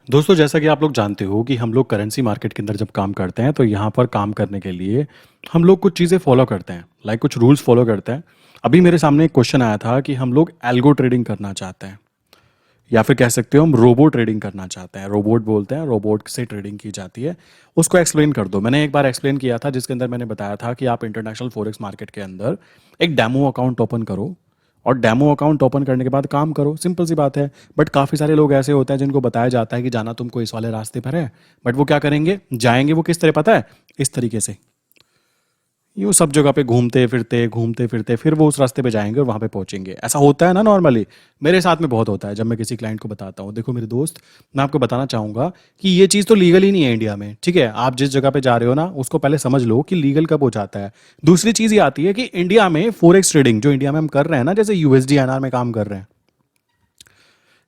दोस्तों, जैसा कि आप लोग जानते हो कि हम लोग करेंसी मार्केट के अंदर जब काम करते हैं तो यहाँ पर काम करने के लिए हम लोग कुछ चीज़ें फॉलो करते हैं, लाइक कुछ रूल्स फॉलो करते हैं। अभी मेरे सामने एक क्वेश्चन आया था कि हम लोग एल्गो ट्रेडिंग करना चाहते हैं, या फिर कह सकते हो हम रोबो ट्रेडिंग करना चाहते हैं। रोबोट बोलते हैं, रोबोट से ट्रेडिंग की जाती है। उसको एक्सप्लेन कर दो। मैंने एक बार एक्सप्लेन किया था जिसके अंदर मैंने बताया था कि आप इंटरनेशनल फॉरेक्स मार्केट के अंदर एक डेमो अकाउंट ओपन करो, और डेमो अकाउंट ओपन करने के बाद काम करो। सिंपल सी बात है। बट काफ़ी सारे लोग ऐसे होते हैं जिनको बताया जाता है कि जाना तुमको इस वाले रास्ते पर है, बट वो क्या करेंगे, जाएंगे वो किस तरह पता है, इस तरीके से, यूँ सब जगह पे घूमते फिरते फिर वो उस रास्ते पे जाएंगे और वहाँ पे पहुँचेंगे। ऐसा होता है ना नॉर्मली। मेरे साथ में बहुत होता है। जब मैं किसी क्लाइंट को बताता हूँ, देखो मेरे दोस्त, मैं आपको बताना चाहूँगा कि ये चीज़ तो लीगल ही नहीं है इंडिया में। ठीक है, आप जिस जगह पे जा रहे हो ना उसको पहले समझ लो कि लीगल कब हो जाता है। दूसरी चीज़ ये आती है कि इंडिया में फॉरेक्स ट्रेडिंग जो इंडिया में हम कर रहे हैं ना, जैसे यूएसडी एनआर में काम कर रहे हैं,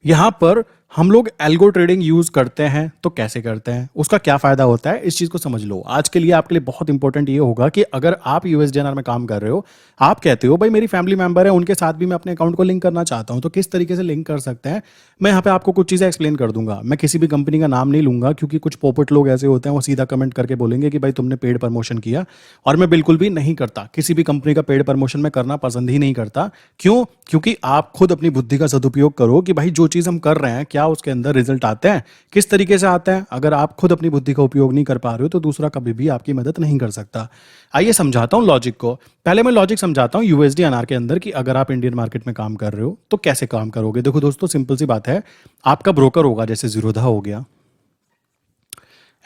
यहां पर हम लोग एल्गो ट्रेडिंग यूज करते हैं। तो कैसे करते हैं, उसका क्या फायदा होता है, इस चीज को समझ लो। आज के लिए आपके लिए बहुत इंपॉर्टेंट ये होगा कि अगर आप यूएसडीएनआर में काम कर रहे हो, आप कहते हो भाई मेरी फैमिली मेंबर है, उनके साथ भी मैं अपने अकाउंट को लिंक करना चाहता हूं, तो किस तरीके से लिंक कर सकते हैं, मैं यहाँ पे आपको कुछ चीजें एक्सप्लेन कर दूंगा। मैं किसी भी कंपनी का नाम नहीं लूंगा, क्योंकि कुछ पोपट लोग ऐसे होते हैं वो सीधा कमेंट करके बोलेंगे कि भाई तुमने पेड प्रमोशन किया, और मैं बिल्कुल भी नहीं करता। किसी भी कंपनी का पेड प्रमोशन मैं करना पसंद ही नहीं करता। क्यों? क्योंकि आप खुद अपनी बुद्धि का सदुपयोग करो कि भाई जो चीज हम कर रहे हैं क्या उसके अंदर रिजल्ट आते हैं, किस तरीके से आते हैं। अगर आप खुद अपनी बुद्धि का उपयोग नहीं कर पा रहे हो तो दूसरा कभी भी आपकी मदद नहीं कर सकता। आइए समझाता हूं लॉजिक को। पहले मैं लॉजिक समझाता हूं यूएसडी एनआर के अंदर कि अगर आप इंडियन मार्केट में काम कर रहे हो तो कैसे काम करोगे। देखो दोस्तों, सिंपल सी बात है। आपका ब्रोकर होगा, जैसे जीरोधा हो गया,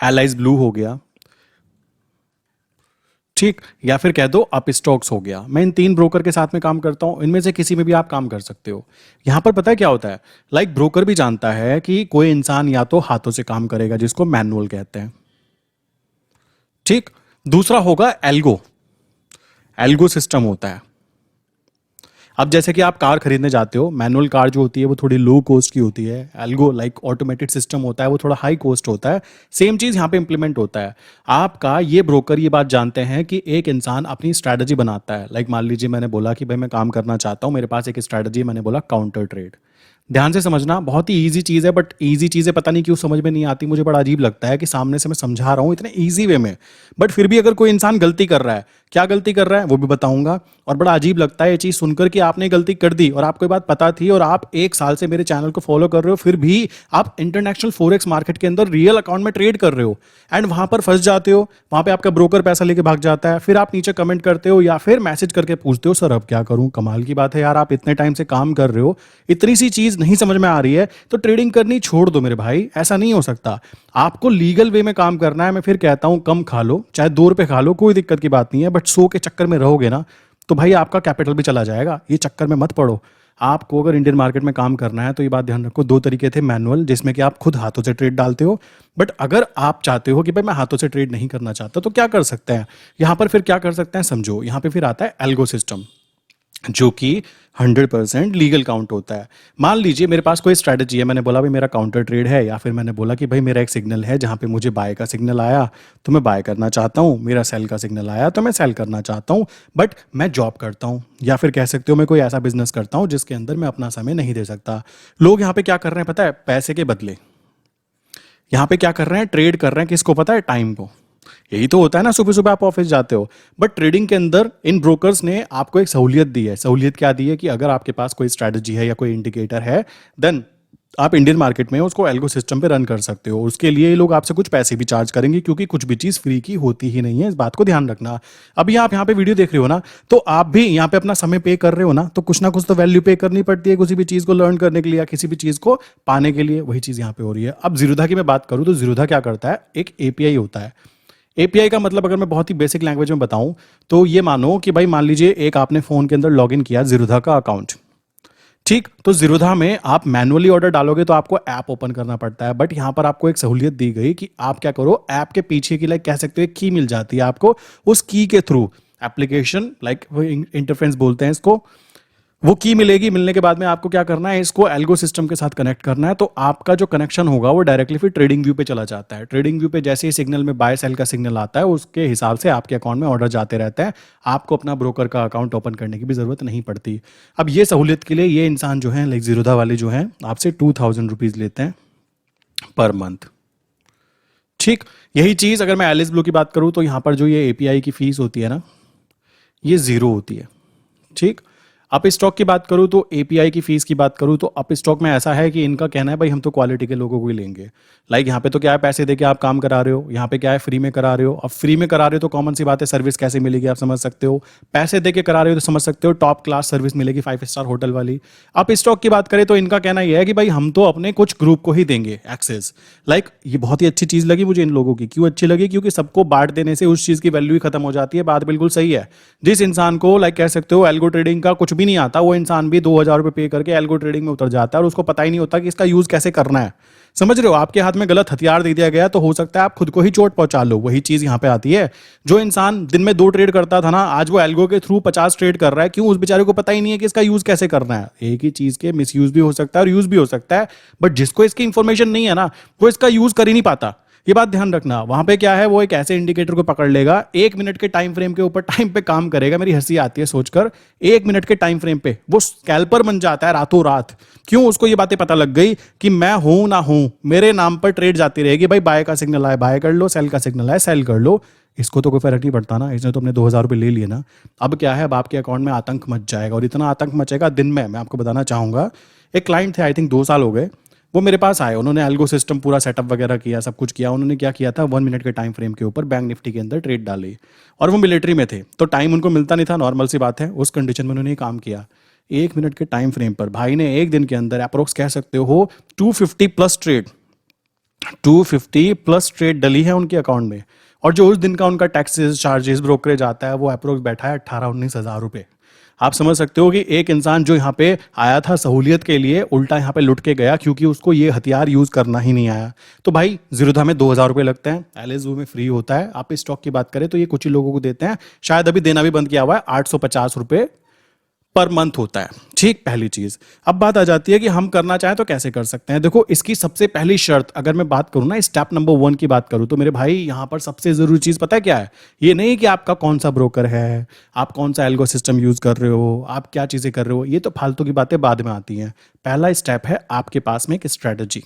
एलाइज ब्लू हो गया, ठीक, या फिर कह दो अप स्टॉक्स हो गया। मैं इन तीन ब्रोकर के साथ में काम करता हूं, इनमें से किसी में भी आप काम कर सकते हो। यहां पर पता है क्या होता है, लाइक ब्रोकर भी जानता है कि कोई इंसान या तो हाथों से काम करेगा, जिसको मैनुअल कहते हैं, ठीक। दूसरा होगा एल्गो। एल्गो सिस्टम होता है। अब जैसे कि आप कार खरीदने जाते हो, मैनुअल कार जो होती है वो थोड़ी लो कॉस्ट की होती है। एल्गो लाइक ऑटोमेटेड सिस्टम होता है, वो थोड़ा हाई कॉस्ट होता है। सेम चीज यहाँ पे इंप्लीमेंट होता है। आपका ये ब्रोकर ये बात जानते हैं कि एक इंसान अपनी स्ट्रैटेजी बनाता है। लाइक मान लीजिए मैंने बोला कि भाई मैं काम करना चाहता हूँ, मेरे पास एक स्ट्रैटेजी है, मैंने बोला काउंटर ट्रेड। ध्यान से समझना, बहुत ही ईजी चीज़ है, बट ईजी चीज़ें पता नहीं क्यों समझ में नहीं आती। मुझे बड़ा अजीब लगता है कि सामने से मैं समझा रहा हूँ इतने ईजी वे में, बट फिर भी अगर कोई इंसान गलती कर रहा है, क्या गलती कर रहा है वो भी बताऊंगा। और बड़ा अजीब लगता है ये चीज़ सुनकर कि आपने गलती कर दी और आपको ये बात पता थी, और आप एक साल से मेरे चैनल को फॉलो कर रहे हो, फिर भी आप इंटरनेशनल फॉरेक्स मार्केट के अंदर रियल अकाउंट में ट्रेड कर रहे हो, एंड वहां पर फंस जाते हो। वहां पे आपका ब्रोकर पैसा लेके भाग जाता है, फिर आप नीचे कमेंट करते हो या फिर मैसेज करके पूछते हो सर अब क्या करूं। कमाल की बात है यार, आप इतने टाइम से काम कर रहे हो, इतनी सी चीज नहीं समझ में आ रही है तो ट्रेडिंग करनी छोड़ दो मेरे भाई। ऐसा नहीं हो सकता। आपको लीगल वे में काम करना है। मैं फिर कहता हूं कम खा लो, चाहे 2 रुपए खा लो, कोई दिक्कत की बात नहीं है, बट 100 के चक्कर में रहोगे ना तो भाई आपका कैपिटल भी चला जाएगा। ये चक्कर में मत पड़ो। आपको अगर इंडियन मार्केट में काम करना है तो ये बात ध्यान रखो, दो तरीके थे, मैनुअल जिसमें कि आप खुद हाथों से ट्रेड डालते हो, बट अगर आप चाहते हो कि भाई मैं हाथों से ट्रेड नहीं करना चाहता तो क्या कर सकते हैं। यहां पर फिर क्या कर सकते हैं समझो। यहां पे फिर आता है एल्गो सिस्टम, जो कि 100% लीगल काउंट होता है। मान लीजिए मेरे पास कोई स्ट्रैटेजी है, मैंने बोला भाई मेरा काउंटर ट्रेड है, या फिर मैंने बोला कि भाई मेरा एक सिग्नल है जहां पे मुझे बाय का सिग्नल आया तो मैं बाय करना चाहता हूं, मेरा सेल का सिग्नल आया तो मैं सेल करना चाहता हूं, बट मैं जॉब करता हूं, या फिर कह सकते हो मैं कोई ऐसा बिजनेस करता हूं जिसके अंदर मैं अपना समय नहीं दे सकता। लोग यहाँ पे क्या कर रहे हैं पता है, पैसे के बदले यहाँ पे क्या कर रहे हैं, ट्रेड कर रहे हैं, किसको पता है, टाइम को। यही तो होता है ना, सुबह सुबह आप ऑफिस जाते हो, बट ट्रेडिंग के अंदर इन ब्रोकर्स ने आपको एक सहूलियत दी है। सहूलियत क्या दी है कि अगर आपके पास कोई स्ट्रैटेजी है या कोई इंडिकेटर है, देन आप इंडियन मार्केट में उसको एल्गो सिस्टम पे रन कर सकते हो। उसके लिए ये लोग आपसे कुछ पैसे भी चार्ज करेंगे, क्योंकि कुछ भी चीज़ फ्री की होती ही नहीं है, इस बात को ध्यान रखना। अभी आप यहाँ पे वीडियो देख रहे हो ना, तो आप भी यहाँ पे अपना समय पे कर रहे हो ना, तो कुछ ना कुछ तो वैल्यू पे करनी पड़ती है किसी भी चीज़ को लर्न करने के लिए या किसी भी चीज़ को पाने के लिए। वही चीज़ यहाँ पे हो रही है। अब जीरोधा की मैं बात करूँ तो जीरोधा क्या करता है, एक एपीआई होता है। एपीआई का मतलब अगर मैं बहुत ही बेसिक लैंग्वेज में बताऊं तो ये मानो कि भाई मान लीजिए एक आपने फोन के अंदर लॉगिन किया जीरोधा का अकाउंट, ठीक। तो जीरोधा में आप मैनुअली ऑर्डर डालोगे तो आपको ऐप ओपन करना पड़ता है, बट यहां पर आपको एक सहूलियत दी गई कि आप क्या करो, ऐप के पीछे की लाइक कह सकते हो एक की मिल जाती है आपको। उस की के थ्रू एप्लीकेशन लाइक इंटरफेस बोलते हैं इसको, वो की मिलेगी। मिलने के बाद में आपको क्या करना है, इसको एल्गो सिस्टम के साथ कनेक्ट करना है। तो आपका जो कनेक्शन होगा वो डायरेक्टली फिर ट्रेडिंग व्यू पे चला जाता है। ट्रेडिंग व्यू पे जैसे ही सिग्नल में बाय सेल का सिग्नल आता है उसके हिसाब से आपके अकाउंट में ऑर्डर जाते रहते हैं। आपको अपना ब्रोकर का अकाउंट ओपन करने की भी जरूरत नहीं पड़ती। अब ये सहूलियत के लिए ये इंसान जो है लाइक जीरोधा वाले जो है आपसे 2000 रुपीज़ लेते हैं। Per month. ठीक, यही चीज अगर मैं एलिस ब्लू की बात करूं तो यहां पर जो ये एपीआई की फीस होती है ना, ये जीरो होती है। ठीक, अप स्टॉक की बात करूं तो एपीआई की फीस की बात करूं तो अप स्टॉक में ऐसा है कि इनका कहना है भाई हम तो क्वालिटी के लोगों को ही लेंगे। लाइक यहाँ पे तो क्या है, पैसे दे के आप काम करा रहे हो, यहाँ पे क्या है फ्री में करा रहे हो। अब फ्री में करा रहे हो तो कॉमन सी बात है सर्विस कैसे मिलेगी आप समझ सकते हो। पैसे दे के करा रहे हो तो समझ सकते हो टॉप क्लास सर्विस मिलेगी, 5 स्टार होटल वाली। अप स्टॉक की बात करें तो इनका कहना यह है कि भाई हम तो अपने कुछ ग्रुप को ही देंगे एक्सेस। लाइक ये बहुत ही अच्छी चीज लगी मुझे इन लोगों की। क्यों अच्छी लगी? क्योंकि सबको बांट देने से उस चीज की वैल्यू ही खत्म हो जाती है। बात बिल्कुल सही है। जिस इंसान को लाइक कह सकते हो एल्गो ट्रेडिंग का कुछ भी नहीं आता, वो इंसान भी 2,000 रुपये पे करके एल्गो ट्रेडिंग में उतर जाता है और उसको पता ही नहीं होता कि इसका यूज कैसे करना है। समझ रहे हो? आपके हाथ में गलत हथियार दे दिया गया तो हो सकता है आप खुद को ही चोट पहुंचा लो। वही चीज यहां पे आती है। जो इंसान दिन में 2 ट्रेड करता था ना, आज वो एल्गो के थ्रू 50 ट्रेड कर रहा है। क्यों? उस बेचारे को पता ही नहीं है कि इसका यूज कैसे करना है। एक ही चीज के मिस यूज भी हो सकता है और यूज भी हो सकता है, बट जिसको इसकी इंफॉर्मेशन नहीं है ना, वो इसका यूज कर ही नहीं पाता। ये बात ध्यान रखना। वहां पे क्या है, वो एक ऐसे इंडिकेटर को पकड़ लेगा, 1 मिनट के टाइम फ्रेम के ऊपर टाइम पे काम करेगा। मेरी हंसी आती है सोचकर, 1 मिनट के टाइम फ्रेम पे वो स्कैल्पर बन जाता है रातों रात। क्यों? उसको ये बातें पता लग गई कि मैं हूं ना हूं, मेरे नाम पर ट्रेड जाती रहेगी। भाई बाय का सिग्नल आए बाय कर लो, सेल का सिग्नल आए सेल कर लो। इसको तो कोई फर्क नहीं पड़ता ना, इसने तो अपने 2,000 रुपये ले लिए ना। अब क्या है, अब आपके अकाउंट में आतंक मच जाएगा और इतना आतंक मचेगा दिन में। मैं आपको बताना चाहूंगा, एक क्लाइंट थे, आई थिंक 2 साल हो गए, वो मेरे पास आए। उन्होंने एल्गो सिस्टम पूरा सेटअप वगैरह किया, सब कुछ किया। उन्होंने क्या किया था, 1 मिनट के टाइम फ्रेम के ऊपर बैंक निफ्टी के अंदर ट्रेड डाली। और वो मिलिट्री में थे तो टाइम उनको मिलता नहीं था, नॉर्मल सी बात है। उस कंडीशन में उन्होंने ये काम किया। 1 मिनट के टाइम फ्रेम पर भाई ने एक दिन के अंदर अप्रोक्स कह सकते हो 250 प्लस ट्रेड डली है उनके अकाउंट में। और जो उस दिन का उनका टैक्सेस चार्जेस ब्रोकरेज आता है, वो अप्रोक्स बैठा है 18-19 हज़ार रुपये। आप समझ सकते हो कि एक इंसान जो यहाँ पे आया था सहूलियत के लिए, उल्टा यहाँ पे लुट के गया क्योंकि उसको ये हथियार यूज करना ही नहीं आया। तो भाई जीरोधा में 2,000 रुपये लगते हैं, एलएसयू में फ्री होता है। आप स्टॉक की बात करें तो ये कुछ ही लोगों को देते हैं, शायद अभी देना भी बंद किया हुआ है। 850 रुपये पर मंथ होता है। ठीक, पहली चीज। अब बात आ जाती है कि हम करना चाहें तो कैसे कर सकते हैं। देखो, इसकी सबसे पहली शर्त अगर मैं बात करूं ना, स्टेप नंबर 1 की बात करूं तो मेरे भाई यहां पर सबसे जरूरी चीज पता है क्या है? ये नहीं कि आपका कौन सा ब्रोकर है, आप कौन सा एल्गो सिस्टम यूज कर रहे हो, आप क्या चीजें कर रहे हो, ये तो फालतू की बातें बाद में आती हैं। पहला स्टेप है आपके पास में एक स्ट्रेटजी।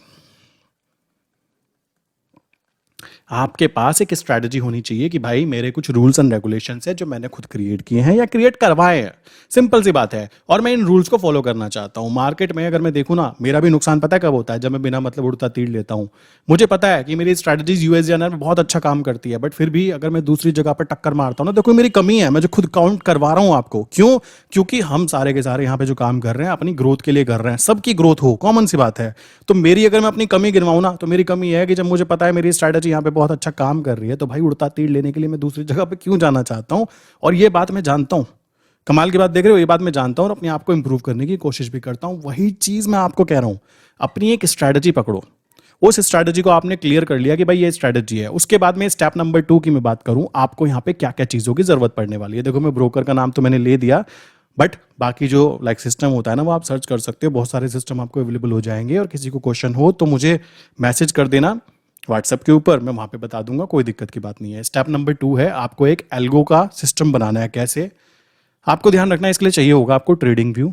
आपके पास एक स्ट्रैटेजी होनी चाहिए कि भाई मेरे कुछ रूल्स एंड रेगुलेशंस है जो मैंने खुद क्रिएट किए हैं या क्रिएट करवाए हैं। सिंपल सी बात है, और मैं इन रूल्स को फॉलो करना चाहता हूं। मार्केट में अगर मैं देखूं ना, मेरा भी नुकसान पता है कब होता है? जब मैं बिना मतलब उड़ता तीर लेता हूं। मुझे पता है कि मेरी स्ट्रैटेजीज यूएसडीआर में बहुत अच्छा काम करती है, बट फिर भी अगर मैं दूसरी जगह पर टक्कर मारता हूं ना, देखो मेरी कमी है, मैं जो खुद काउंट करवा रहा हूं आपको। क्यों? क्योंकि हम सारे के सारे यहाँ पे जो काम कर रहे हैं अपनी ग्रोथ के लिए कर रहे हैं, सबकी ग्रोथ हो, कॉमन सी बात है। तो मेरी अगर मैं अपनी कमी गिनवाऊं ना, तो मेरी कमी है कि जब मुझे पता है मेरी स्ट्रैटेजी यहाँ पे बहुत अच्छा काम कर रही है, तो भाई उड़ता तीर लेने के लिए मैं दूसरी जगह पे क्यों जाना चाहता हूं। और ये बात मैं जानता हूं, कमाल की बात देख रहे हो, ये बात मैं जानता हूं और अपने आप को इंप्रूव करने की कोशिश भी करता हूं। वही चीज मैं आपको कह रहा हूं, अपनी एक स्ट्रैटेजी पकड़ो। उस स्ट्रैटेजी को आपने क्लियर कर लिया कि भाई ये स्ट्रैटेजी है, उसके बाद में स्टेप नंबर 2 की मैं बात करूं, आपको यहां पे क्या क्या चीजों की जरूरत पड़ने वाली है। देखो, मैं ब्रोकर का नाम तो मैंने ले दिया, बट बाकी जो लाइक सिस्टम होता है ना, वो आप सर्च कर सकते हो। बहुत सारे सिस्टम आपको अवेलेबल हो जाएंगे, और किसी को क्वेश्चन हो तो मुझे मैसेज कर देना व्हाट्सएप के ऊपर, मैं वहां पे बता दूंगा, कोई दिक्कत की बात नहीं है। स्टेप नंबर 2 है आपको एक एल्गो का सिस्टम बनाना है। कैसे? आपको ध्यान रखना है, इसके लिए चाहिए होगा आपको ट्रेडिंग व्यू।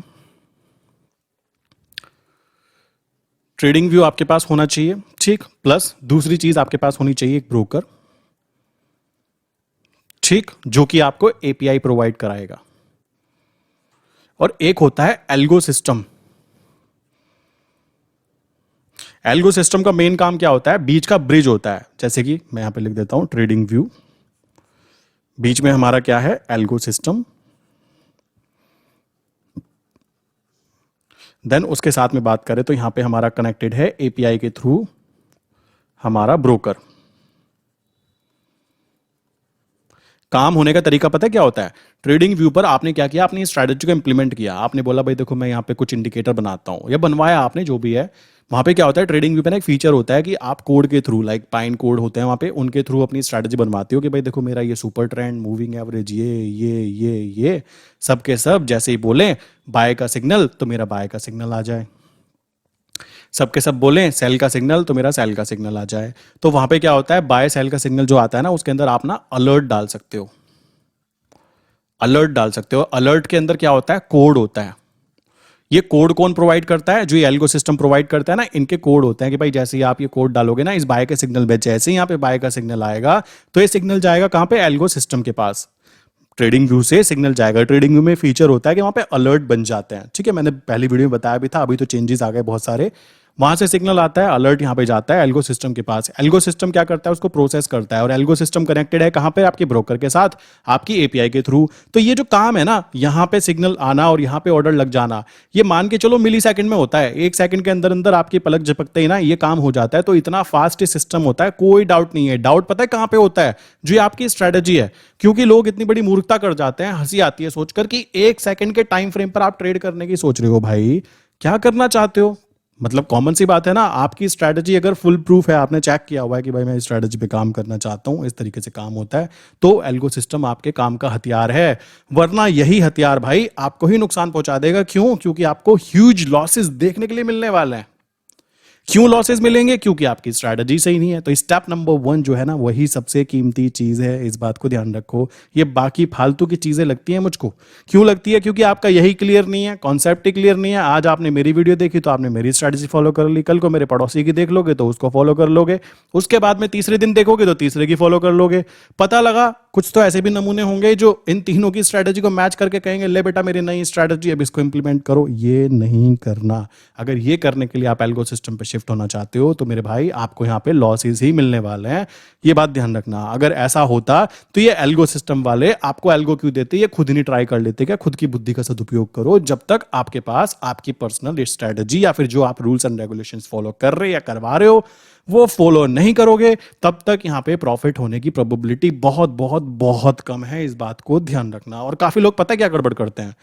ट्रेडिंग व्यू आपके पास होना चाहिए, ठीक। प्लस दूसरी चीज आपके पास होनी चाहिए एक ब्रोकर, ठीक, जो कि आपको एपीआई प्रोवाइड कराएगा। और एक होता है एल्गो सिस्टम। एल्गो सिस्टम का मेन काम क्या होता है? बीच का ब्रिज होता है। जैसे कि मैं यहां पे लिख देता हूं ट्रेडिंग व्यू, बीच में हमारा क्या है? Algo system. देन उसके साथ में बात करें तो यहां पे हमारा कनेक्टेड है एपीआई के थ्रू हमारा ब्रोकर। काम होने का तरीका पता है क्या होता है? ट्रेडिंग व्यू पर आपने क्या किया? आपने स्ट्रैटेजी को इंप्लीमेंट किया। आपने बोला भाई देखो मैं यहाँ पे कुछ इंडिकेटर बनाता हूँ, या बनवाया आपने, जो भी है। वहां पे क्या होता है, ट्रेडिंग व्यू पे ना एक फीचर होता है कि आप कोड के थ्रू, लाइक पाइन कोड होते हैं वहां पे, उनके थ्रू अपनी स्ट्रैटेजी बनवाते हो कि भाई देखो मेरा ये सुपर ट्रेंड, मूविंग एवरेज, ये सब के सब जैसे ही बोले बाय का सिग्नल तो मेरा बाय का सिग्नल आ जाए, सबके सब बोलें सेल का सिग्नल तो मेरा सेल का सिग्नल आ जाए। तो वहां पे क्या होता है, बाय सेल का सिग्नल जो आता है ना, उसके अंदर आप ना अलर्ट डाल सकते हो। अलर्ट डाल सकते हो। अलर्ट के अंदर क्या होता है? कोड होता है। ये कोड कौन प्रोवाइड करता है? जो ये एल्गो सिस्टम प्रोवाइड करता है ना, इनके कोड होते हैं कि भाई जैसे ही आप ये कोड डालोगे ना इस बाय के सिग्नल में, जैसे ही यहाँ पे बाय का सिग्नल आएगा तो ये सिग्नल जाएगा कहाँ पे? एल्गो सिस्टम के पास। ट्रेडिंग व्यू से सिग्नल जाएगा। ट्रेडिंग व्यू में फीचर होता है कि वहां पे अलर्ट बन जाते हैं, ठीक है, मैंने पहली वीडियो में बताया भी था, अभी तो चेंजेस आ गए बहुत सारे। वहां से सिग्नल आता है, अलर्ट यहाँ पे जाता है एल्गो सिस्टम के पास। एल्गो सिस्टम क्या करता है? उसको प्रोसेस करता है, और एल्गो सिस्टम कनेक्टेड है कहाँ पे? आपके ब्रोकर के साथ, आपकी एपीआई के थ्रू। तो ये जो काम है ना, यहाँ पे सिग्नल आना और यहाँ पे ऑर्डर लग जाना, ये मान के चलो मिली सेकंड में होता है। 1 सेकंड के अंदर अंदर आपकी पलक झपकते ही ना ये काम हो जाता है। तो इतना फास्ट सिस्टम होता है, कोई डाउट नहीं है। डाउट पता है कहाँ पे होता है? जो ये आपकी स्ट्रेटेजी है। क्योंकि लोग इतनी बड़ी मूर्खता कर जाते हैं, हंसी आती है सोचकर कि 1 सेकंड के टाइम फ्रेम पर आप ट्रेड करने की सोच रहे हो। भाई क्या करना चाहते हो? मतलब कॉमन सी बात है ना, आपकी स्ट्रैटेजी अगर फुल प्रूफ है, आपने चेक किया हुआ है कि भाई मैं इस स्ट्रैटेजी पे काम करना चाहता हूं, इस तरीके से काम होता है, तो एल्गो सिस्टम आपके काम का हथियार है। वरना यही हथियार भाई आपको ही नुकसान पहुंचा देगा। क्यों? क्योंकि आपको ह्यूज लॉसेस देखने के लिए मिलने वाले हैं। क्यों लॉसेस मिलेंगे? क्योंकि आपकी स्ट्रैटेजी सही नहीं है। तो स्टेप नंबर 1 जो है ना, वही सबसे कीमती चीज है, इस बात को ध्यान रखो। ये बाकी फालतू की चीजें लगती हैं मुझको। क्यों लगती है? क्योंकि आपका यही क्लियर नहीं है, कॉन्सेप्ट ही क्लियर नहीं है। आज आपने मेरी वीडियो देखी तो आपने मेरी स्ट्रैटेजी फॉलो कर ली, कल को मेरे पड़ोसी की देख लोगे तो उसको फॉलो कर लोगे, उसके बाद में तीसरे दिन देखोगे तो तीसरे की फॉलो कर लोगे। पता लगा कुछ तो ऐसे भी नमूने होंगे जो इन तीनों की स्ट्रैटेजी को मैच करके कहेंगे ले बेटा मेरी नई स्ट्रैटेजी, अब इसको इंप्लीमेंट करो। ये नहीं करना। अगर ये करने के लिए आप एल्गो सिस्टम पे शिफ्ट होना चाहते हो तो मेरे भाई आपको यहाँ पे लॉसेस ही मिलने वाले हैं। ये बात ध्यान रखना। अगर ऐसा होता तो ये एल्गो सिस्टम वाले आपको एल्गो क्यों देते? ये खुद ही नहीं ट्राई कर लेते क्या? खुद की बुद्धि का सदुपयोग करो। जब तक आपके पास आपकी पर्सनल स्ट्रैटेजी या फिर जो आप रूल्स एंड रेगुलेशंस फॉलो कर रहे या करवा रहे हो वो फॉलो नहीं करोगे, तब तक यहां पे प्रॉफिट होने की प्रोबेबिलिटी बहुत बहुत बहुत कम है। इस बात को ध्यान रखना। और काफी लोग पता है क्या गड़बड़ करते हैं?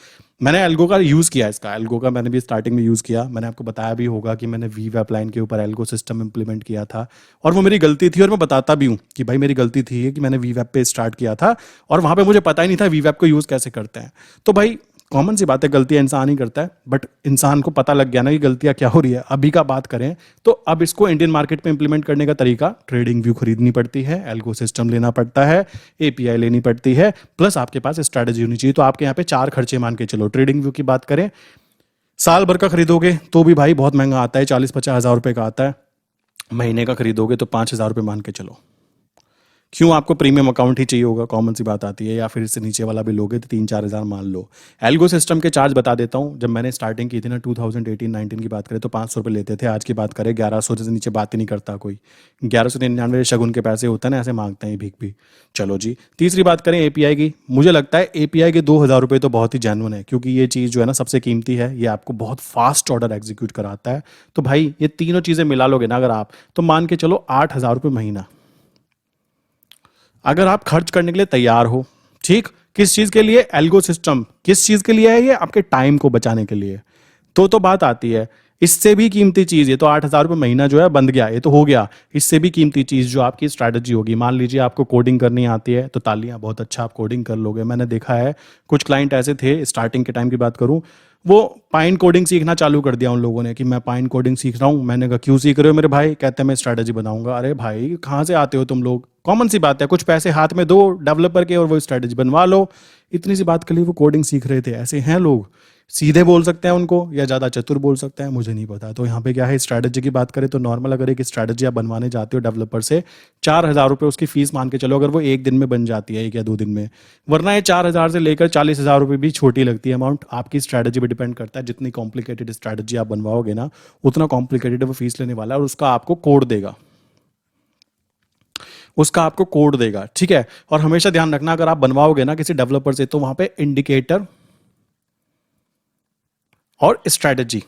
मैंने एल्गो का यूज किया, इसका एल्गो का मैंने भी स्टार्टिंग में यूज किया। मैंने आपको बताया भी होगा कि मैंने वीवैप लाइन के ऊपर एल्गो सिस्टम इंप्लीमेंट किया था, और वो मेरी गलती थी। और मैं बताता भी हूं कि भाई मेरी गलती थी कि मैंने वीवैप पे स्टार्ट किया था और वहां पे मुझे पता ही नहीं था वीवैप को यूज कैसे करते हैं। तो भाई कॉमन सी बात है, गलतियां इंसान ही करता है, बट इंसान को पता लग गया ना कि गलतियां क्या हो रही है। अभी का बात करें तो अब इसको इंडियन मार्केट में इंप्लीमेंट करने का तरीका, ट्रेडिंग व्यू खरीदनी पड़ती है, एल्गो सिस्टम लेना पड़ता है, एपीआई लेनी पड़ती है, प्लस आपके पास स्ट्रैटेजी होनी चाहिए। तो आपके यहाँ पे 4 खर्चे मान के चलो। ट्रेडिंग व्यू की बात करें, साल भर का खरीदोगे तो भी भाई बहुत महंगा आता है, 40-50 हज़ार रुपए का आता है। महीने का खरीदोगे तो 5,000 रुपये मान के चलो। क्यों? आपको प्रीमियम अकाउंट ही चाहिए होगा, कॉमन सी बात आती है, या फिर इससे नीचे वाला भी लोगे तो 3-4 हज़ार मान लो। एल्गो सिस्टम के चार्ज बता देता हूँ। जब मैंने स्टार्टिंग की थी ना 2018-19 की बात करें तो 500 रुपये लेते थे। आज की बात करें 1100 से नीचे बात ही नहीं करता कोई। 1199 शगुन के पैसे होते हैं ना, ऐसे मांगते हैं भीख भी। चलो जी, तीसरी बात करें एपीआई की। मुझे लगता है एपीआई के 2,000 रुपये तो बहुत ही जेन्युइन है, क्योंकि ये चीज़ जो है ना सबसे कीमती है। ये आपको बहुत फास्ट ऑर्डर एग्जीक्यूट कराता है। तो भाई ये तीनों चीज़ें मिला लोगे ना अगर आप, तो मान के चलो 8,000 रुपये महीना अगर आप खर्च करने के लिए तैयार हो। ठीक, किस चीज के लिए? Algo system. किस चीज के लिए है ये? आपके टाइम को बचाने के लिए। तो बात आती है, इससे भी कीमती चीज, ये तो 8,000 रुपये महीना जो है बंद गया, ये तो हो गया। इससे भी कीमती चीज जो आपकी स्ट्रैटेजी होगी। मान लीजिए आपको कोडिंग करनी आती है तो तालियां, बहुत अच्छा आप कोडिंग कर लोगे। मैंने देखा है कुछ क्लाइंट ऐसे थे, स्टार्टिंग के टाइम की बात करूं, वो पाइन कोडिंग सीखना चालू कर दिया उन लोगों ने कि मैं पाइन कोडिंग सीख रहा हूं। मैंने कहा क्यों सीख रहे हो मेरे भाई? कहते हैं मैं स्ट्रैटेजी बनाऊंगा। अरे भाई कहाँ से आते हो तुम लोग? कॉमन सी बात है, कुछ पैसे हाथ में दो डेवलपर के और वो स्ट्रैटेजी बनवा लो। इतनी सी बात के लिए वो कोडिंग सीख रहे थे। ऐसे हैं लोग, सीधे बोल सकते हैं उनको या ज्यादा चतुर बोल सकते हैं, मुझे नहीं पता। तो यहाँ पे क्या है, स्ट्रैटेजी की बात करें तो नॉर्मल अगर एक स्ट्रैटेजी आप बनवाने जाते हो डेवलपर से, 4,000 रुपये उसकी फीस मान के चलो, अगर वो एक दिन में बन जाती है, 1 या 2 दिन में। वरना ये 4,000 से लेकर 40,000 रुपये भी छोटी लगती है अमाउंट। आपकी स्ट्रैटेजी पे डिपेंड करता है। जितनी कॉम्प्लिकेटेड स्ट्रैटेजी आप बनवाओगे ना, उतना कॉम्प्लिकेटेड वो फीस लेने वाला है, और उसका आपको कोड देगा, उसका आपको कोड देगा। ठीक है, और हमेशा ध्यान रखना अगर आप बनवाओगे ना किसी डेवलपर से, तो वहां पे इंडिकेटर और स्ट्रैटेजी,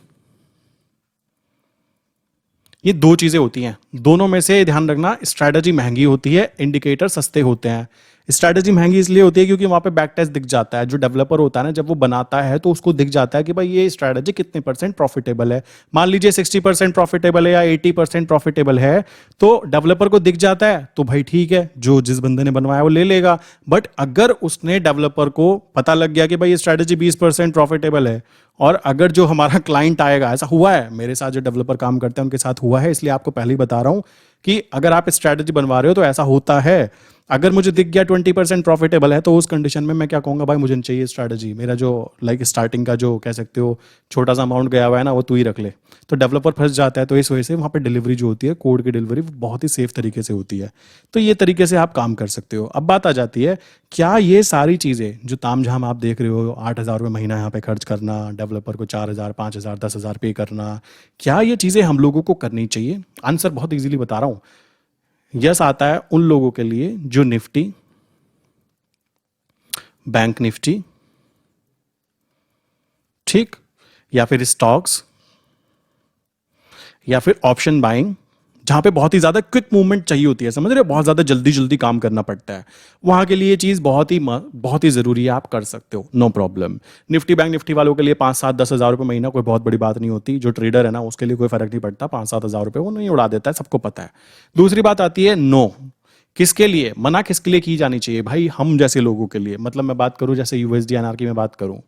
ये 2 चीजें होती हैं। दोनों में से ध्यान रखना, स्ट्रैटेजी महंगी होती है, इंडिकेटर सस्ते होते हैं। स्ट्रैटेजी महंगी इसलिए होती है क्योंकि वहां पे बैक टेस्ट दिख जाता है। जो डेवलपर होता है ना, जब वो बनाता है तो उसको दिख जाता है कि भाई ये स्ट्रैटेजी कितने % प्रॉफिटेबल है। मान लीजिए 60% प्रॉफिटेबल है या 80% प्रॉफिटेबल है, तो डेवलपर को दिख जाता है तो भाई ठीक है, जो जिस बंदे ने बनवाया वो ले लेगा। बट अगर उसने डेवलपर को पता लग गया कि भाई ये स्ट्रैटेजी 20% प्रॉफिटेबल है, और अगर जो हमारा क्लाइंट आएगा, ऐसा हुआ है मेरे साथ, जो डेवलपर काम करते हैं उनके साथ हुआ है, इसलिए आपको पहले ही बता रहा हूं कि अगर आप स्ट्रैटेजी बनवा रहे हो तो ऐसा होता है। अगर मुझे दिख गया 20% प्रॉफिटेबल है तो उस कंडीशन में मैं क्या कहूंगा, भाई मुझे नहीं चाहिए स्ट्रैटेजी, मेरा जो लाइक स्टार्टिंग का जो कह सकते हो छोटा सा अमाउंट गया हुआ है ना वो तू ही रख ले। तो डेवलपर फंस जाता है। तो इस वजह से वहाँ पे डिलीवरी जो होती है, कोड की डिलीवरी बहुत ही सेफ तरीके से होती है। तो ये तरीके से आप काम कर सकते हो। अब बात आ जाती है, क्या ये सारी चीज़ें जो तामझाम आप देख रहे हो, 8,000 रुपये महीना यहाँ पे खर्च करना, डेवलपर को 4,000, 5,000, 10,000 पे करना, क्या ये चीज़ें हम लोगों को करनी चाहिए? आंसर बहुत इजीली बता रहा हूँ। यस आता है उन लोगों के लिए जो निफ्टी, बैंक निफ्टी, ठीक, या फिर स्टॉक्स, या फिर ऑप्शन बाइंग, जहां पे बहुत ही ज्यादा क्विक मूवमेंट चाहिए होती है, समझ रहे हो, बहुत ज्यादा जल्दी जल्दी काम करना पड़ता है, वहां के लिए ये चीज बहुत ही जरूरी है। आप कर सकते हो, no problem. Nifty bank Nifty वालों के लिए 5-7-10,000 रुपये महीना कोई बहुत बड़ी बात नहीं होती। जो ट्रेडर है ना उसके लिए कोई फर्क नहीं पड़ता, 5-7 हज़ार रुपये वो नहीं उड़ा देता है, सबको पता है। दूसरी बात आती है नो, किसके लिए मना, किसके लिए की जानी चाहिए? भाई हम जैसे लोगों के लिए। मतलब मैं बात करूं जैसे यूएसडीएनआर की मैं बात करूं,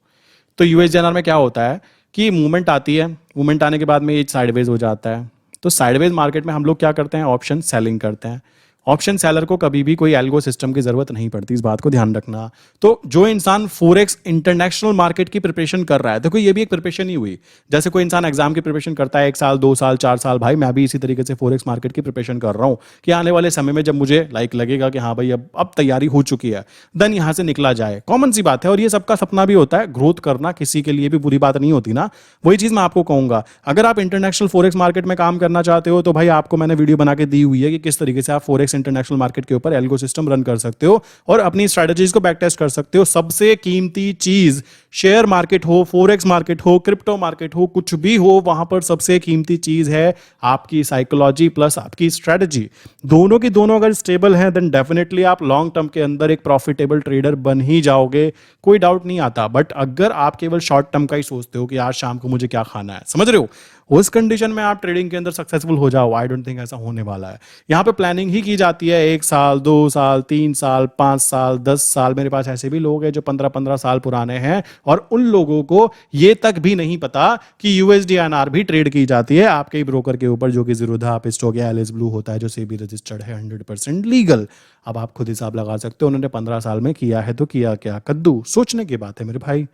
तो यूएसडीएनआर में क्या होता है कि मूवमेंट आती है, मूवमेंट आने के बाद में ये साइडवेज हो जाता है। तो साइडवेज मार्केट में हम लोग क्या करते हैं, ऑप्शन सेलिंग करते हैं। ऑप्शन सेलर को कभी भी कोई एल्गो सिस्टम की जरूरत नहीं पड़ती, इस बात को ध्यान रखना। तो जो इंसान फोरेक्स इंटरनेशनल मार्केट की प्रिपरेशन कर रहा है, देखो ये भी एक प्रिपरेशन ही हुई। जैसे कोई इंसान एग्जाम की प्रिपरेशन करता है 1 साल 2 साल 4 साल, भाई मैं भी इसी तरीके से फोरेक्स मार्केट की प्रिपरेशन कर रहा हूं कि आने वाले समय में जब मुझे लगेगा कि हाँ भाई अब तैयारी हो चुकी है, देन यहां से निकला जाए। कॉमन सी बात है, और ये सबका सपना भी होता है। ग्रोथ करना किसी के लिए भी बुरी बात नहीं होती ना। वही चीज मैं आपको कहूंगा, अगर आप इंटरनेशनल फोरेक्स मार्केट में काम करना चाहते हो तो भाई आपको मैंने वीडियो बना के दी हुई है कि किस तरीके से आप फोरेक्स इंटरनेशनल मार्केट के ऊपर एल्गो सिस्टम रन कर सकते हो और अपनी स्ट्रेटजीज को बैक टेस्ट कर सकते हो। सबसे कीमती चीज, शेयर मार्केट हो, फोरेक्स मार्केट हो, क्रिप्टो मार्केट हो, कुछ भी हो, वहां पर सबसे कीमती चीज है आपकी साइकोलॉजी प्लस आपकी स्ट्रेटजी। दोनों की दोनों अगर स्टेबल है देन डेफिनेटली आप लॉन्ग टर्म के अंदर एक प्रॉफिटेबल ट्रेडर बन ही जाओगे, कोई डाउट नहीं आता। बट अगर आप केवल शॉर्ट टर्म का ही सोचते हो कि आज शाम को मुझे क्या खाना है, समझ रहे हो, उस कंडीशन में आप ट्रेडिंग के अंदर सक्सेसफुल हो जाओ, आई डोंट थिंक ऐसा होने वाला है। यहां पे प्लानिंग ही की जाती है 1 साल 2 साल 3 साल 5 साल 10 साल। मेरे पास ऐसे भी लोग हैं जो 15-15 साल पुराने हैं और उन लोगों को ये तक भी नहीं पता कि यूएसडीआईएनआर भी ट्रेड की जाती है आपके ही ब्रोकर के ऊपर, जो कि जीरोधा आप स्टॉक या एलएस ब्लू होता है, जो सेबी रजिस्टर्ड है, 100% लीगल। अब आप खुद हिसाब लगा सकते हो उन्होंने 15 साल में किया है तो किया क्या, कद्दू। सोचने की बात है मेरे भाई।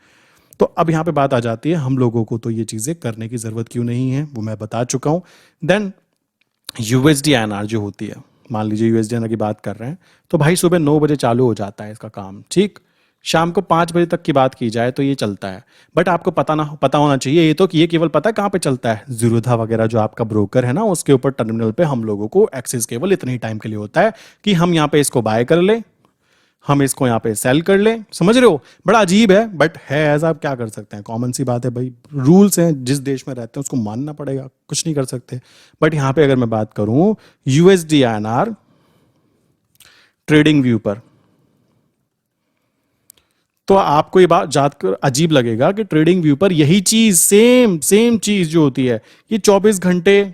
तो अब यहाँ पे बात आ जाती है हम लोगों को तो ये चीज़ें करने की ज़रूरत क्यों नहीं है, वो मैं बता चुका हूँ। देन यूएसडीआईएनआर जो होती है, मान लीजिए यूएसडीआईएनआर की बात कर रहे हैं, तो भाई सुबह 9 बजे चालू हो जाता है इसका काम, ठीक। शाम को 5 बजे तक की बात की जाए तो ये चलता है। बट आपको पता होना चाहिए ये तो कि ये केवल पता है कहाँ पे चलता है, जीरोधा वगैरह जो आपका ब्रोकर है ना उसके ऊपर टर्मिनल पे हम लोगों को एक्सेस केवल इतने ही टाइम के लिए होता है कि हम यहाँ पे इसको बाय कर ले, हम इसको यहाँ पे सेल कर लें। समझ रहे हो, बड़ा अजीब है बट है ऐसा। आप क्या कर सकते हैं, कॉमन सी बात है भाई, रूल्स हैं, जिस देश में रहते हैं उसको मानना पड़ेगा, कुछ नहीं कर सकते। बट यहाँ पे अगर मैं बात करूं यूएसडीआईएनआर ट्रेडिंग व्यू पर, तो आपको ये बात जानकर अजीब लगेगा कि ट्रेडिंग व्यू पर यही चीज सेम चीज जो होती है ये 24 घंटे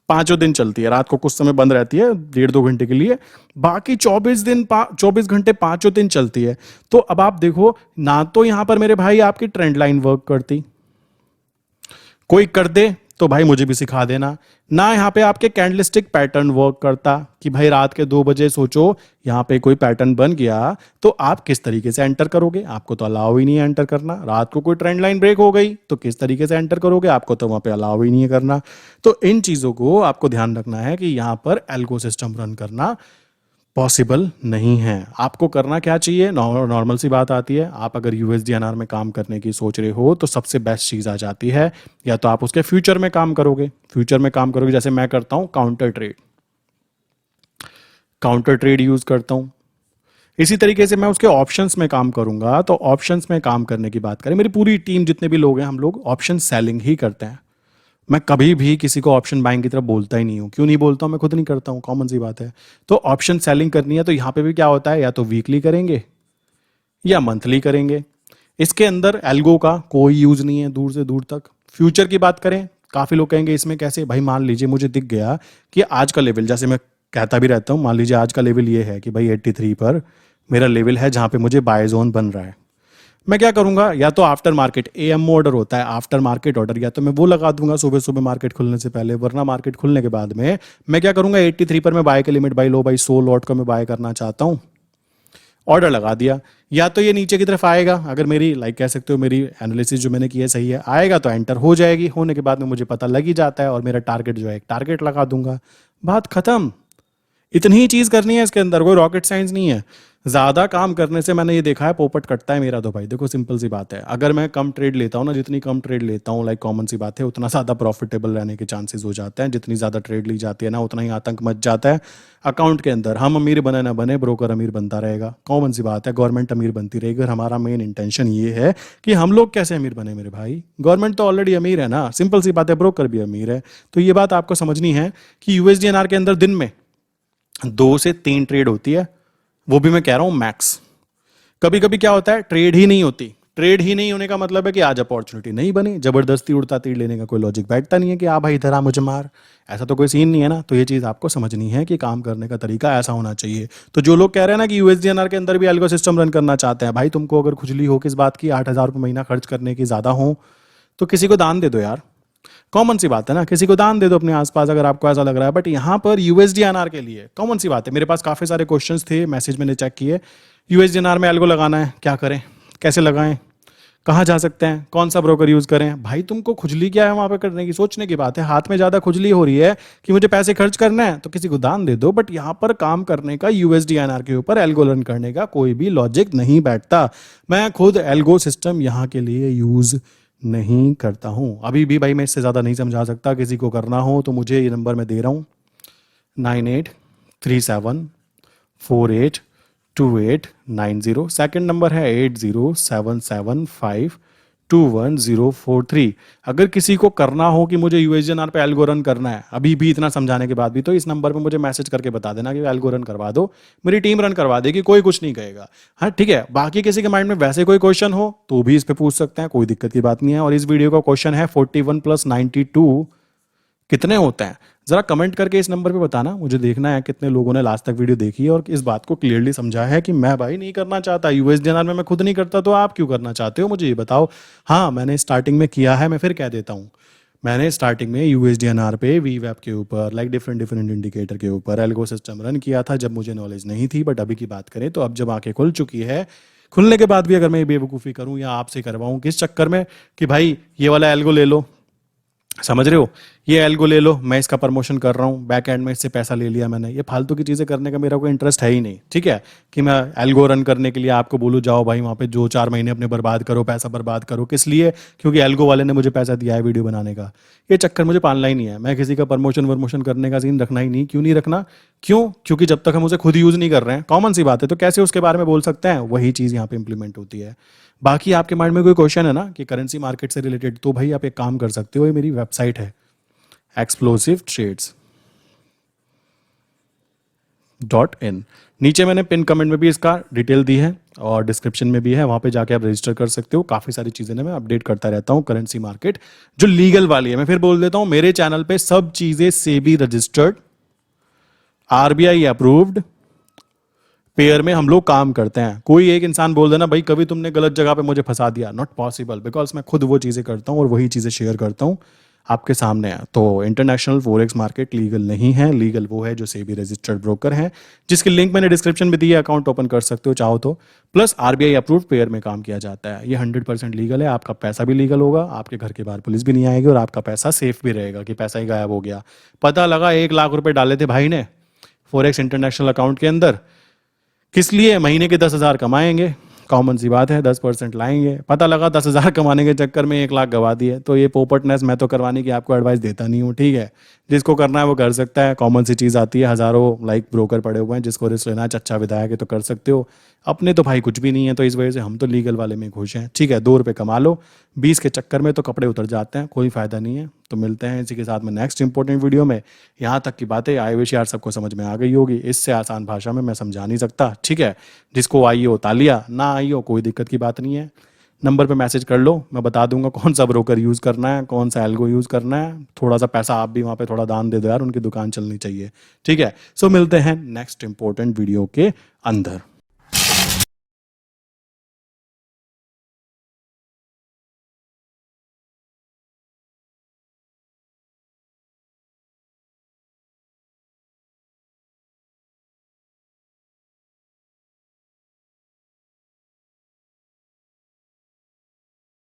5 दिन चलती है। रात को कुछ समय बंद रहती है 1.5-2 घंटे के लिए, बाकी 24 घंटे 5 दिन चलती है। तो अब आप देखो ना, तो यहां पर मेरे भाई आपकी ट्रेंड लाइन वर्क करती, कोई कर दे तो भाई मुझे भी सिखा देना ना। यहां पे आपके कैंडलस्टिक पैटर्न वर्क करता कि भाई रात के 2 बजे सोचो यहां पे कोई पैटर्न बन गया तो आप किस तरीके से एंटर करोगे, आपको तो अलाउ ही नहीं है एंटर करना। रात को कोई ट्रेंड लाइन ब्रेक हो गई तो किस तरीके से एंटर करोगे, आपको तो वहां पे अलाउ ही नहीं है करना। तो इन चीजों को आपको ध्यान रखना है कि यहां पर एल्गो सिस्टम रन करना पॉसिबल नहीं है। आपको करना क्या चाहिए, नॉर्मल सी बात आती है, आप अगर यूएसडीएनआर में काम करने की सोच रहे हो तो सबसे बेस्ट चीज आ जाती है, या तो आप उसके फ्यूचर में काम करोगे। फ्यूचर में काम करोगे जैसे मैं करता हूं काउंटर ट्रेड यूज करता हूं। इसी तरीके से मैं उसके ऑप्शंस में काम करूंगा। तो ऑप्शंस में काम करने की बात करें, मेरी पूरी टीम जितने भी लोग हैं हम लोग ऑप्शन सेलिंग ही करते हैं। मैं कभी भी किसी को ऑप्शन बाइंग की तरफ बोलता ही नहीं हूं। क्यों नहीं बोलता हूं, मैं खुद नहीं करता हूं, कॉमन सी बात है। तो ऑप्शन सेलिंग करनी है तो यहां पे भी क्या होता है, या तो वीकली करेंगे या मंथली करेंगे। इसके अंदर एल्गो का कोई यूज नहीं है दूर से दूर तक। फ्यूचर की बात करें, काफी लोग कहेंगे इसमें कैसे, भाई मान लीजिए मुझे दिख गया कि आज का लेवल, जैसे मैं कहता भी रहता हूं, मान लीजिए आज का लेवल ये है कि भाई 83 पर मेरा लेवल है जहां पे मुझे बाय जोन बन रहा है। मैं क्या करूंगा, या तो आफ्टर मार्केट एएमओ ऑर्डर होता है, आफ्टर मार्केट ऑर्डर, या तो मैं वो लगा दूंगा सुबह सुबह मार्केट खुलने से पहले, वरना मार्केट खुलने के बाद में मैं क्या करूंगा, 83 पर मैं बाय के limit by law, by 100 lot का मैं बाय करना चाहता हूं, ऑर्डर लगा दिया। या तो ये नीचे की तरफ आएगा, अगर मेरी कह सकते हो मेरी एनालिसिस जो मैंने की है सही है, आएगा तो एंटर हो जाएगी, होने के बाद में मुझे पता लग ही जाता है और मेरा टारगेट जो है एक टारगेट लगा दूंगा, बात खत्म। इतनी ही चीज करनी है इसके अंदर, कोई रॉकेट साइंस नहीं है। ज्यादा काम करने से मैंने ये देखा है पोपट कटता है मेरा। तो भाई देखो सिंपल सी बात है, अगर मैं कम ट्रेड लेता हूँ ना, जितनी कम ट्रेड लेता हूँ कॉमन सी बात है, उतना ज्यादा प्रॉफिटेबल रहने के चांसेस हो जाते हैं। जितनी ज्यादा ट्रेड ली जाती है ना, उतना ही आतंक मच जाता है अकाउंट के अंदर। हम अमीर बने ना बने, ब्रोकर अमीर बनता रहेगा, कॉमन सी बात है। गवर्नमेंट अमीर बनती रहेगी, और हमारा मेन इंटेंशन ये है कि हम लोग कैसे अमीर बने मेरे भाई। गवर्नमेंट तो ऑलरेडी अमीर है ना, सिंपल सी बात है, ब्रोकर भी अमीर है। तो ये बात आपको समझनी है कि यूएसडीएनआर के अंदर दिन में 2 से 3 ट्रेड होती है, वो भी मैं कह रहा हूं मैक्स। कभी कभी क्या होता है, ट्रेड ही नहीं होती। ट्रेड ही नहीं होने का मतलब है कि आज अपॉर्चुनिटी नहीं बनी, जबरदस्ती उड़ता तीर लेने का कोई लॉजिक बैठता नहीं है कि आ भाई इधर आ मुझे मार, ऐसा तो कोई सीन नहीं है ना। तो ये चीज आपको समझनी है कि काम करने का तरीका ऐसा होना चाहिए। तो जो लोग कह रहे हैं ना कि यूएसडीएनआर के अंदर भी एल्गो सिस्टम रन करना चाहते हैं, भाई तुमको अगर खुजली हो किस बात की, 8,000 रुपये महीना खर्च करने की ज्यादा हो, तो किसी को दान दे दो यार। कॉमन सी बात है ना, किसी को दान दे दो अपने आसपास अगर आपको ऐसा लग रहा है। बट यहाँ पर यूएसडीएनआर के लिए कॉमन सी बात है, मेरे पास काफी सारे क्वेश्चंस थे, मैसेज मैंने चेक किए। यूएसडीएनआर में एल्गो लगाना है, क्या करें, कैसे लगाएं, कहाँ जा सकते हैं, कौन सा ब्रोकर यूज करें। भाई तुमको खुजली क्या है वहां पे करने की, सोचने की बात है। हाथ में ज्यादा खुजली हो रही है कि मुझे पैसे खर्च करना है, तो किसी को दान दे दो। बट यहाँ पर काम करने का, यूएसडीएनआर के ऊपर एल्गो लर्न करने का कोई भी लॉजिक नहीं बैठता। मैं खुद एल्गो सिस्टम यहाँ के लिए यूज नहीं करता हूं। अभी भी भाई मैं इससे ज़्यादा नहीं समझा सकता। किसी को करना हो तो मुझे ये नंबर मैं दे रहा हूँ, 9837482890। सेकंड नंबर है 8077521043। अगर किसी को करना हो कि मुझे यूएसडीएनआर पे एल्गो रन करना है, अभी भी इतना समझाने के बाद भी, तो इस नंबर पे मुझे मैसेज करके बता देना कि एल्गो रन करवा दो, मेरी टीम रन करवा देगी, कोई कुछ नहीं कहेगा। हाँ ठीक है, बाकी किसी के माइंड में वैसे कोई क्वेश्चन हो तो भी इस पे पूछ सकते हैं, कोई दिक्कत की बात नहीं है। और इस वीडियो का क्वेश्चन है 41 + 92 कितने होते हैं, जरा कमेंट करके इस नंबर पे बताना, मुझे देखना है कितने लोगों ने लास्ट तक वीडियो देखी है और इस बात को क्लियरली समझा है कि मैं भाई नहीं करना चाहता यूएसडीएनआर में, मैं खुद नहीं करता तो आप क्यों करना चाहते हो, मुझे ये बताओ। हाँ मैंने स्टार्टिंग में किया है, मैं फिर कह देता हूँ, मैंने स्टार्टिंग में यूएसडीएनआर पे वीवैप के ऊपर डिफरेंट डिफरेंट इंडिकेटर के ऊपर एल्गो सिस्टम रन किया था जब मुझे नॉलेज नहीं थी। बट अभी की बात करें तो अब जब आंखें खुल चुकी है, खुलने के बाद भी अगर मैं ये बेवकूफ़ी करूँ या आपसे करवाऊँ किस चक्कर में कि भाई ये वाला एल्गो ले लो, समझ रहे हो, ये एल्गो ले लो, मैं इसका प्रमोशन कर रहा हूँ, बैक एंड में इससे पैसा ले लिया मैंने, ये फालतू की चीज़ें करने का मेरा कोई इंटरेस्ट है ही नहीं। ठीक है, कि मैं एल्गो रन करने के लिए आपको बोलूँ जाओ भाई वहाँ पे 2-4 महीने अपने बर्बाद करो, पैसा बर्बाद करो, किस लिए, क्योंकि एल्गो वाले ने मुझे पैसा दिया है वीडियो बनाने का। ये चक्कर मुझे पालना ही नहीं है। मैं किसी का प्रमोशन वर्मोशन करने का सीन रखना ही नहीं। क्यों नहीं रखना, क्यों, क्योंकि जब तक हम उसे खुद यूज़ नहीं कर रहे हैं, कॉमन सी बात है, तो कैसे उसके बारे में बोल सकते हैं। वही चीज़ यहाँ पे इंप्लीमेंट होती है। बाकी आपके माइंड में कोई क्वेश्चन है ना कि करेंसी मार्केट से रिलेटेड, तो भाई आप एक काम कर सकते हो, ये मेरी वेबसाइट है explosivtrades.in। नीचे मैंने पिन कमेंट में भी इसका डिटेल दी है और डिस्क्रिप्शन में भी है, वहां पे जाके आप रजिस्टर कर सकते हो। काफी सारी चीजें मैं अपडेट करता रहता हूँ करेंसी मार्केट जो लीगल वाली है। मैं फिर बोल देता हूँ, मेरे चैनल पे सब चीजें SEBI registered, RBI approved pair में हम लोग काम करते हैं। कोई एक इंसान बोल देना भाई कभी तुमने गलत जगह पे मुझे फंसा दिया, नॉट पॉसिबल, बिकॉज मैं खुद वो चीजें करता हूँ और वही चीजें शेयर करता हूँ आपके सामने है। तो इंटरनेशनल फॉरेक्स मार्केट लीगल नहीं है, लीगल वो है जो सेबी रजिस्टर्ड ब्रोकर है, जिसकी लिंक मैंने डिस्क्रिप्शन में दी है, अकाउंट ओपन कर सकते हो चाहो तो। प्लस आरबीआई अप्रूव्ड पेयर में काम किया जाता है। ये 100% लीगल है, आपका पैसा भी लीगल होगा, आपके घर के बाहर पुलिस भी नहीं आएगी और आपका पैसा सेफ भी रहेगा कि पैसा ही गायब हो गया। पता लगा 1 लाख रुपए डाले थे भाई ने फॉरेक्स इंटरनेशनल अकाउंट के अंदर, किस लिए, महीने के 10,000 कमाएंगे, कॉमन सी बात है, 10% लाएंगे, पता लगा 10,000 कमाने के चक्कर में 1 लाख गवा दिए। तो ये पोपटनेस मैं तो करवाने की आपको एडवाइस देता नहीं हूँ। ठीक है, जिसको करना है वो कर सकता है, कॉमन सी चीज़ आती है, हज़ारों ब्रोकर पड़े हुए हैं, जिसको रिस्क लेना है, अच्छा विधायक है तो कर सकते हो। अपने तो भाई कुछ भी नहीं है, तो इस वजह से हम तो लीगल वाले में खुश हैं। ठीक है, 2 रुपये कमा लो, 20 के चक्कर में तो कपड़े उतर जाते हैं, कोई फायदा नहीं है। तो मिलते हैं इसी के साथ में नेक्स्ट इंपॉर्टेंट वीडियो में। यहाँ तक की बातें आई विश यार सबको समझ में आ गई होगी, इससे आसान भाषा में मैं समझा नहीं सकता। ठीक है, जिसको आई हो तालिया, ना आई हो कोई दिक्कत की बात नहीं है, नंबर पे मैसेज कर लो, मैं बता दूंगा कौन सा ब्रोकर यूज़ करना है, कौन सा एल्गो यूज़ करना है। थोड़ा सा पैसा आप भी वहाँ पे थोड़ा दान दे दो यार, उनकी दुकान चलनी चाहिए। ठीक है, सो मिलते हैं नेक्स्ट इंपॉर्टेंट वीडियो के अंदर।